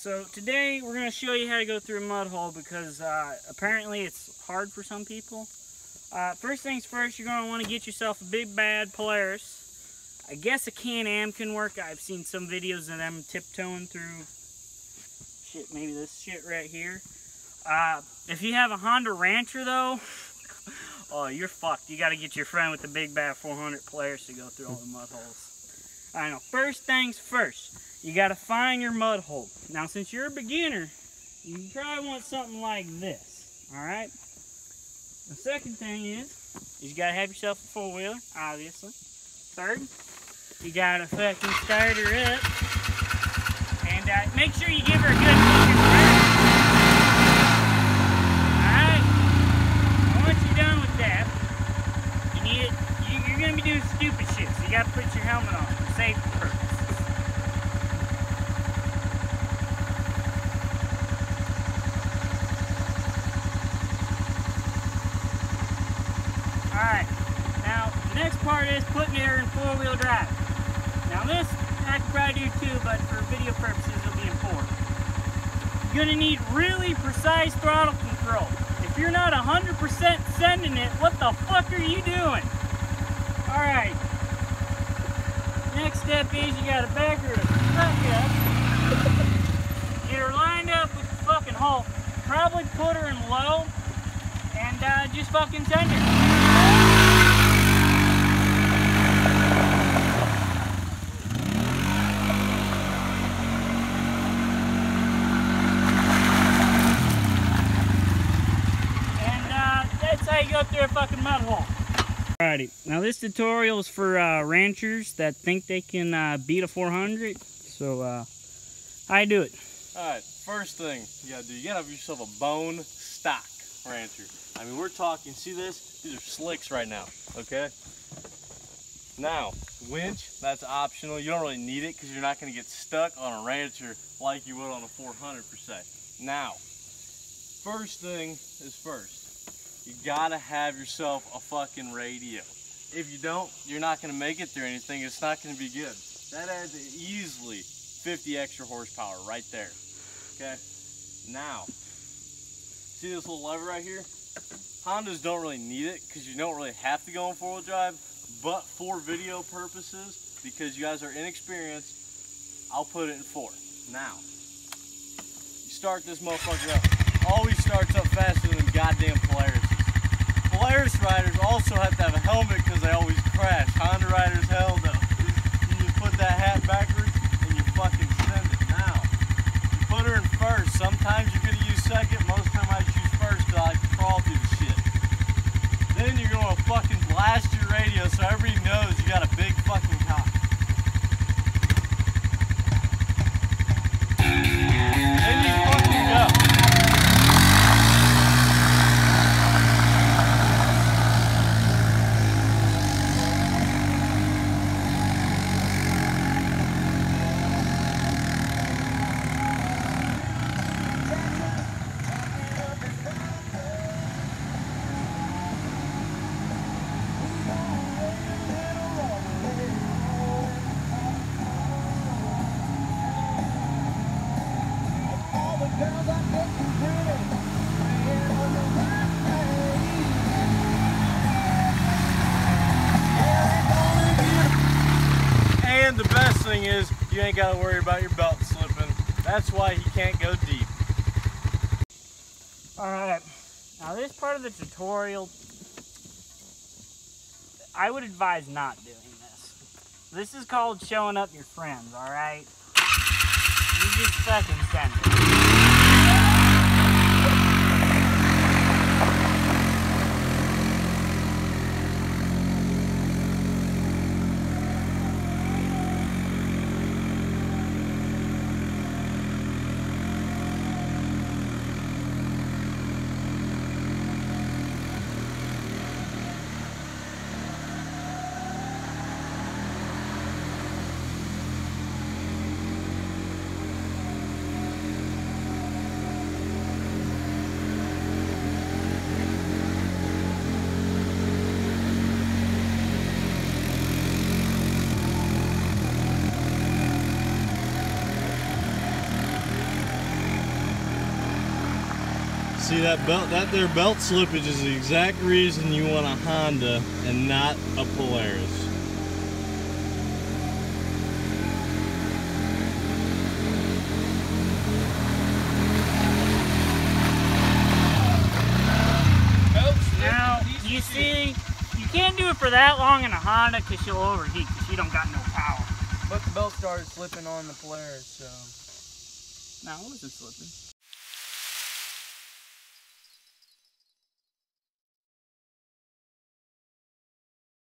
So today we're going to show you how to go through a mud hole because apparently it's hard for some people. First things first, you're going to want to get yourself a big bad Polaris. I guess a Can-Am can work. I've seen some videos of them tiptoeing through shit, maybe this shit right here. If you have a Honda Rancher though, oh, you're fucked. You got to get your friend with the big bad 400 Polaris to go through all the mud holes. I know. First things first. You got to find your mud hole. Now, since you're a beginner, you probably want something like this, all right? The second thing is you got to have yourself a four-wheeler, obviously. Third, you got to fucking start her up. And make sure you give her a good fucking burn. All right? Once you're done with that, you're going to be doing stupid shit, so you got to put your helmet on for safety purposes. Alright, now the next part is putting her in four-wheel drive. Now this, I could probably do too, but for video purposes it'll be in four. You're going to need really precise throttle control. If you're not 100% sending it, what the fuck are you doing? Alright, next step is you got to back her to fuck up. Get her lined up with the fucking hole. Probably put her in low and just fucking send her. You go through a fucking mud hole. Alrighty, now this tutorial is for ranchers that think they can beat a 400. So, how you do it? Alright, first thing you gotta do, you gotta have yourself a bone stock rancher. I mean, we're talking, see this? These are slicks right now, okay? Now, winch, that's optional. You don't really need it because you're not gonna get stuck on a rancher like you would on a 400 per se. Now, first thing is first. You gotta have yourself a fucking radio. If you don't, you're not gonna make it through anything. It's not gonna be good. That adds easily 50 extra horsepower right there. Okay? Now, see this little lever right here? Hondas don't really need it because you don't really have to go in four-wheel drive, but for video purposes, because you guys are inexperienced, I'll put it in four. Now, you start this motherfucker up. Always starts up faster than goddamn Polaris. Polaris riders also have to have a helmet because they always crash. Honda riders, hell no. You just put that hat backwards and you fucking send it. Now, you put her in first. Sometimes you're going to use second. Most of the time I choose first because I like to crawl through the shit. Then you're going to fucking blast your radio so everybody knows you got a big fucking cock. Then you fucking go. And the best thing is, you ain't got to worry about your belt slipping. That's why he can't go deep. Alright, now this part of the tutorial, I would advise not doing this. This is called showing up your friends, alright? You just fucking send it. see that belt? That there belt slippage is the exact reason you want a Honda and not a Polaris. Now, you see, you can't do it for that long in a Honda because you'll overheat because you don't got no power. But the belt started slipping on the Polaris, so. No, it wasn't slipping.